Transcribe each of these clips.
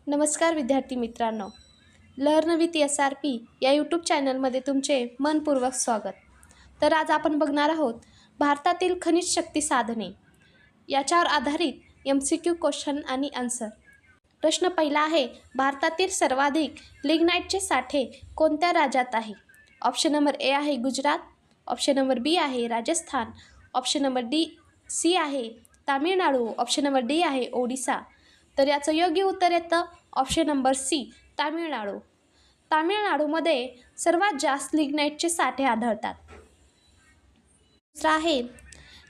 नमस्कार विद्यार्थी मित्रांनो, लर्न विथ SRP या यूट्यूब चॅनलमध्ये तुमचे मनपूर्वक स्वागत. तर आज आपण बघणार आहोत भारतातील खनिज शक्ती साधने याच्यावर आधारित MCQ क्वेश्चन आणि आन्सर. प्रश्न पहिला आहे, भारतातील सर्वाधिक लिग्नाइटचे साठे कोणत्या राज्यात आहे? ऑप्शन नंबर ए आहे गुजरात, ऑप्शन नंबर बी आहे राजस्थान, ऑप्शन नंबर सी आहे तामिळनाडू, ऑप्शन नंबर डी आहे ओडिसा. तर याचं योग्य उत्तर येतं ऑप्शन नंबर सी तामिळनाडू. तामिळनाडूमध्ये सर्वात जास्त लिग्नाइटचे साठे आढळतात. दुसरा आहे,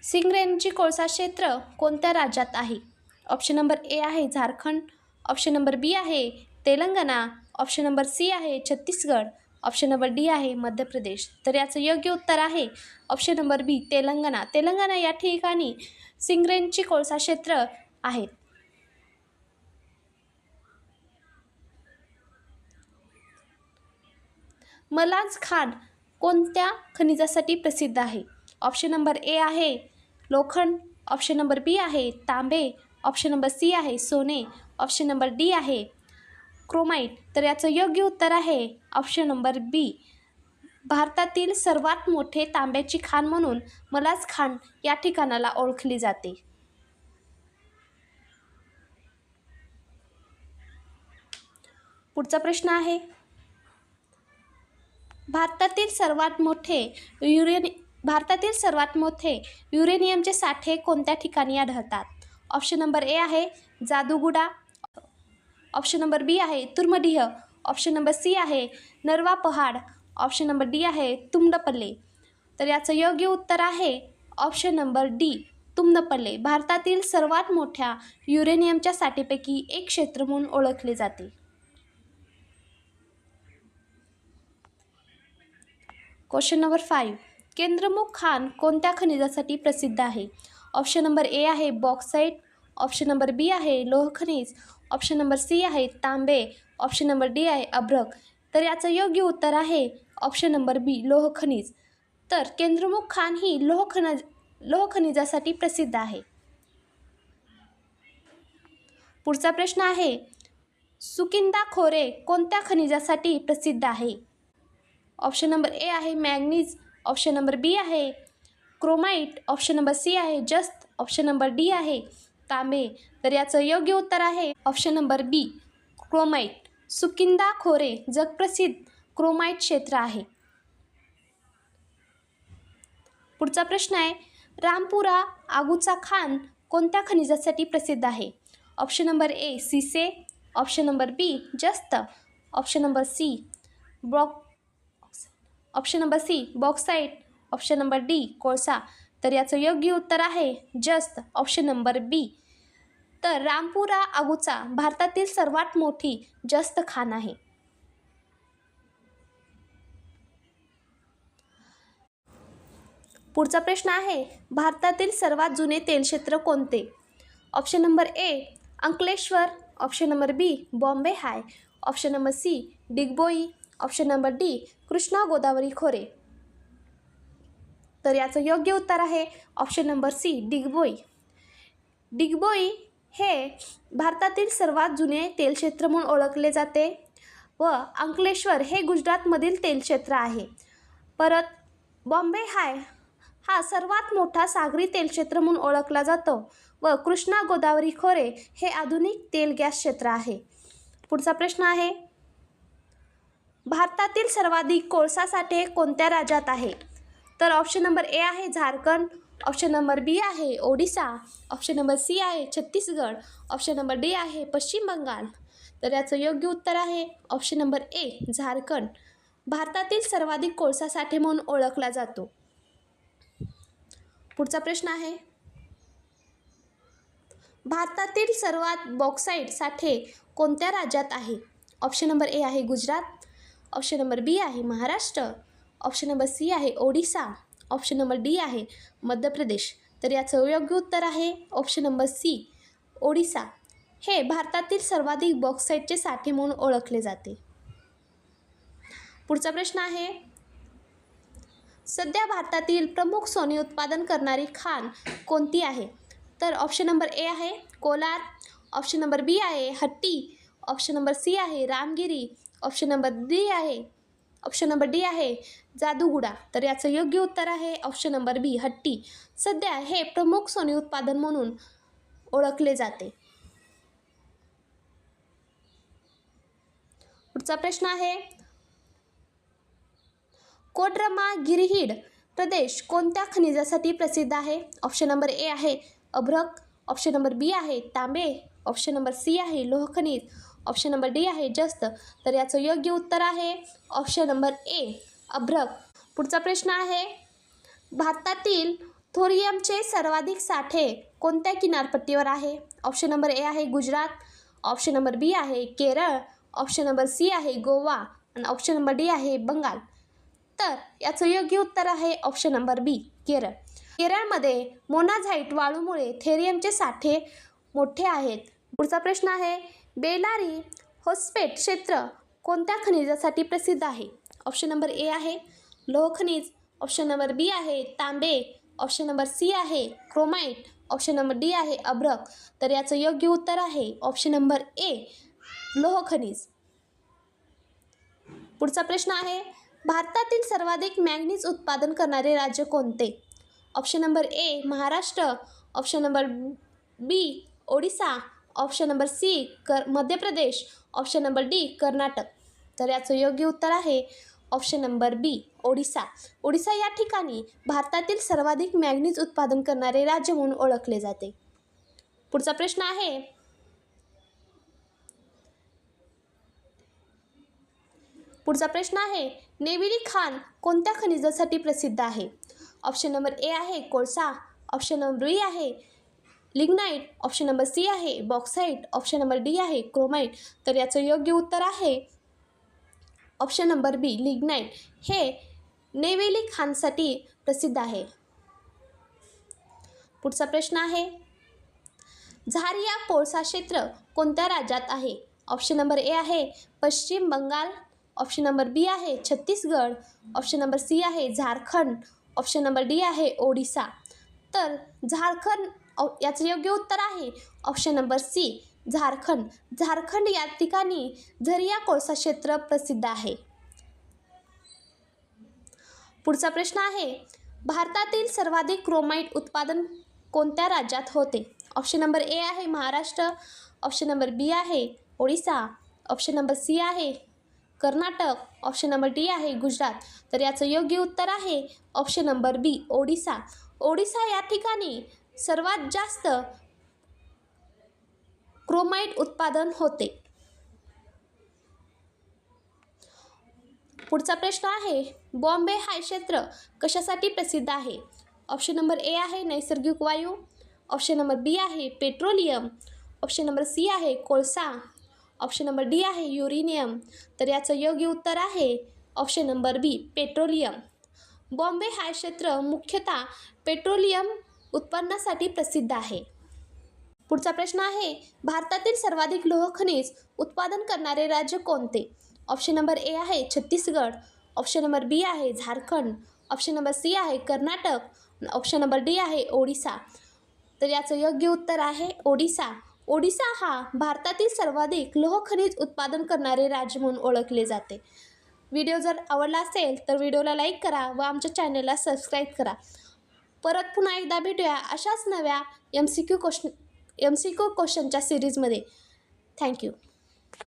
सिंगरेणची कोळसा क्षेत्र कोणत्या राज्यात आहे? ऑप्शन नंबर ए आहे झारखंड, ऑप्शन नंबर बी आहे तेलंगणा, ऑप्शन नंबर सी आहे छत्तीसगड, ऑप्शन नंबर डी आहे मध्य प्रदेश. तर याचं योग्य उत्तर आहे ऑप्शन नंबर बी तेलंगणा. तेलंगणा या ठिकाणी सिंगरेणची कोळसा क्षेत्र आहेत. मलाज खान कोणत्या खनिजासाठी प्रसिद्ध आहे? ऑप्शन नंबर ए आहे लोखंड, ऑप्शन नंबर बी आहे तांबे, ऑप्शन नंबर सी आहे सोने, ऑप्शन नंबर डी आहे क्रोमाइट. तर याचं योग्य उत्तर आहे ऑप्शन नंबर बी. भारतातील सर्वात मोठे तांब्याची खाण म्हणून मलाज खान या ठिकाणाला ओळखली जाते. पुढचा प्रश्न आहे, भारतातील सर्वात मोठे युरेनियमचे साठे कोणत्या ठिकाणी आढळतात? ऑप्शन नंबर ए आहे जादूगुडा, ऑप्शन नंबर बी आहे तुर्मडीह, ऑप्शन नंबर सी आहे नरवा पहाड, ऑप्शन नंबर डी आहे तुंगडपल्ले. तर याचं योग्य उत्तर आहे ऑप्शन नंबर डी तुंगडपल्ले. भारतातील सर्वात मोठ्या युरेनियमच्या साठेपैकी एक क्षेत्र म्हणून ओळखले जाते. क्वेश्चन नंबर 5, केंद्रमुख खान कोणत्या खनिजासाठी प्रसिद्ध आहे? ऑप्शन नंबर ए आहे बॉक्साईट, ऑप्शन नंबर बी आहे लोह खनिज, ऑप्शन नंबर सी आहे तांबे, ऑप्शन नंबर डी आहे अभ्रक. तर याचं योग्य उत्तर आहे ऑप्शन नंबर बी लोह खनिज. तर केंद्रमुख खान ही लोह खनिजासाठी प्रसिद्ध आहे. पुढचा प्रश्न आहे, सुकिंदा खोरे कोणत्या खनिजासाठी प्रसिद्ध आहे? ऑप्शन नंबर ए आहे मॅंगनीज, ऑप्शन नंबर बी आहे क्रोमाइट, ऑप्शन नंबर सी आहे जस्त, ऑप्शन नंबर डी आहे तांबे. तर याचं योग्य उत्तर आहे ऑप्शन नंबर बी क्रोमाइट. सुकिंदा खोरे जगप्रसिद्ध क्रोमाइट क्षेत्र आहे. पुढचा प्रश्न आहे, रामपुरा आगूचा खान कोणत्या खनिजासाठी प्रसिद्ध आहे? ऑप्शन नंबर ए सिसे, ऑप्शन नंबर बी जस्त, option number C bauxite, option number D कोळसा. तर याचं योग्य उत्तर आहे जस्त, ऑप्शन नंबर बी. तर रामपुरा आगूचा भारतातील सर्वात मोठी जस्त खाण आहे. पुढचा प्रश्न आहे, भारतातील सर्वात जुने तेलक्षेत्र कोणते? Option number A Ankleshwar, option number B Bombay high, option number C Digboi, option number D Krishna Godavari खोरे. तर याचं योग्य उत्तर आहे option number C Digboi. Digboi हे भारतातील सर्वात जुने तेलक्षेत्र म्हणून ओळखले जाते व अंकलेश्वर हे गुजरातमधील तेलक्षेत्र आहे. परत बॉम्बे हाय हा सर्वात मोठा सागरी तेलक्षेत्र म्हणून ओळखला जातो व कृष्णा गोदावरी खोरे हे आधुनिक तेल गॅस क्षेत्र आहे. पुढचा प्रश्न आहे, भारतातील सर्वाधिक कोळसा साठे कोणत्या राज्यात आहे? तर ऑप्शन नंबर ए आहे झारखंड, ऑप्शन नंबर बी आहे ओडिसा, ऑप्शन नंबर सी आहे छत्तीसगड, ऑप्शन नंबर डी आहे पश्चिम बंगाल. तर याचं योग्य उत्तर आहे ऑप्शन नंबर ए झारखंड. भारतातील सर्वाधिक कोळसा साठे म्हणून ओळखला जातो. पुढचा प्रश्न आहे, भारतातील सर्वात बॉक्साईट साठे कोणत्या राज्यात आहे? ऑप्शन नंबर ए आहे गुजरात, ऑप्शन नंबर बी आहे महाराष्ट्र, ऑप्शन नंबर सी आहे ओडिसा, ऑप्शन नंबर डी आहे मध्य प्रदेश. तर याचं योग्य उत्तर आहे ऑप्शन नंबर सी ओडिसा. हे भारतातील सर्वाधिक बॉक्साईटचे साठे म्हणून ओळखले जाते. पुढचा प्रश्न आहे, सध्या भारतातील प्रमुख सोने उत्पादन करणारी खाण कोणती आहे? तर ऑप्शन नंबर ए आहे कोलार, ऑप्शन नंबर बी आहे हट्टी, ऑप्शन नंबर सी आहे रामगिरी, ऑप्शन नंबर डी आहे जादूगुडा. तर याचं योग्य उत्तर आहे ऑप्शन नंबर बी हट्टी. सध्या हे प्रमुख सोने उत्पादन म्हणून ओळखले जाते. पुढचा प्रश्न आहे, कोडरमा गिरिहीड प्रदेश कोणत्या खनिजासाठी प्रसिद्ध आहे? ऑप्शन नंबर ए आहे अभ्रक, ऑप्शन नंबर बी आहे तांबे, ऑप्शन नंबर सी आहे लोह खनिज, ऑप्शन नंबर डी आहे जस्त. तर याचं योग्य उत्तर आहे ऑप्शन नंबर ए अभ्रक. पुढचा प्रश्न आहे, भारतातील थोरियमचे सर्वाधिक साठे कोणत्या किनारपट्टीवर आहे? ऑप्शन नंबर ए आहे गुजरात, ऑप्शन नंबर बी आहे केरळ, ऑप्शन नंबर सी आहे गोवा आणि ऑप्शन नंबर डी आहे बंगाल. तर याचं योग्य उत्तर आहे ऑप्शन नंबर बी केरळ. केरळमध्ये मोनाझाईट वाळूमुळे थोरियमचे साठे मोठे आहेत. पुढचा प्रश्न आहे, बेलारी होस्पेट क्षेत्र कोणत्या खनिजासाठी प्रसिद्ध आहे? ऑप्शन नंबर ए आहे लोह खनिज, ऑप्शन नंबर बी आहे तांबे, ऑप्शन नंबर सी आहे क्रोमाइट, ऑप्शन नंबर डी आहे अभ्रक. तर याचं योग्य उत्तर आहे ऑप्शन नंबर ए लोह खनिज. पुढचा प्रश्न आहे, भारतातील सर्वाधिक मॅंगनीज उत्पादन करणारे राज्य कोणते? Option number A Maharashtra, option number B Odisha, option number C Madhya Pradesh, option number D Karnataka. तर याचं योग्य उत्तर आहे option number B Odisha. Odisha या ठिकाणी भारतातील सर्वाधिक मॅंगनीज उत्पादन करणारे राज्य म्हणून ओळखले जाते. पुढचा प्रश्न आहे, नेविली खान कोणत्या खनिजासाठी प्रसिद्ध आहे? ऑप्शन नंबर ए आहे कोळसा, ऑप्शन नंबर बी आहे लिग्नाइट, ऑप्शन नंबर सी आहे बॉक्साइट, ऑप्शन नंबर डी आहे क्रोमाइट. तर याचं योग्य उत्तर आहे ऑप्शन नंबर बी लिग्नाइट. हे नेवेली खानसाठी प्रसिद्ध आहे. पुढचा प्रश्न आहे, झारिया कोळसा क्षेत्र कोणत्या राज्यात आहे? ऑप्शन नंबर ए आहे पश्चिम बंगाल, ऑप्शन नंबर बी आहे छत्तीसगड, ऑप्शन नंबर सी आहे झारखंड, ऑप्शन नंबर डी आहे ओडिसा. तर झारखंड याचं योग्य उत्तर आहे option number C Jharkhand. Jharkhand या ठिकाणी झरिया कोळसा क्षेत्र प्रसिद्ध आहे. पुढचा प्रश्न आहे, भारतातील सर्वाधिक क्रोमाइट उत्पादन कोणत्या राज्यात होते? ऑप्शन नंबर ए आहे महाराष्ट्र, ऑप्शन नंबर बी आहे ओडिसा, ऑप्शन नंबर सी आहे कर्नाटक, ऑप्शन नंबर डी आहे गुजरात. तर याचं योग्य उत्तर आहे option number B Odisha. Odisha या ठिकाणी सर्वात जास्त क्रोमाइट उत्पादन होते. पुढचा प्रश्न आहे, बॉम्बे हे क्षेत्र कशासाठी प्रसिद्ध आहे? ऑप्शन नंबर ए आहे नैसर्गिक वायू, ऑप्शन नंबर बी आहे पेट्रोलियम, ऑप्शन नंबर सी आहे कोळसा, ऑप्शन नंबर डी आहे युरेनियम. तर याचं योग्य उत्तर आहे ऑप्शन नंबर बी पेट्रोलियम. बॉम्बे हे क्षेत्र मुख्यतः पेट्रोलियम उत्पन्नासाठी प्रसिद्ध आहे. पुढचा प्रश्न आहे, भारतातील सर्वाधिक लोह खनिज उत्पादन करणारे राज्य कोणते? ऑप्शन नंबर ए आहे छत्तीसगड, ऑप्शन नंबर बी आहे झारखंड, ऑप्शन नंबर सी आहे कर्नाटक, ऑप्शन नंबर डी आहे ओडिसा. तर याचं योग्य उत्तर आहे ओडिसा. ओडिसा हा भारतातील सर्वाधिक लोह खनिज उत्पादन करणारे राज्य म्हणून ओळखले जाते. व्हिडिओ जर आवडला असेल तर व्हिडिओला लाईक करा व आमच्या चॅनलला सबस्क्राईब करा. परत पुन्हा एकदा भेटूया अशाच नव्या MCQ क्वेश्चनच्या सिरीजमध्ये. थँक्यू.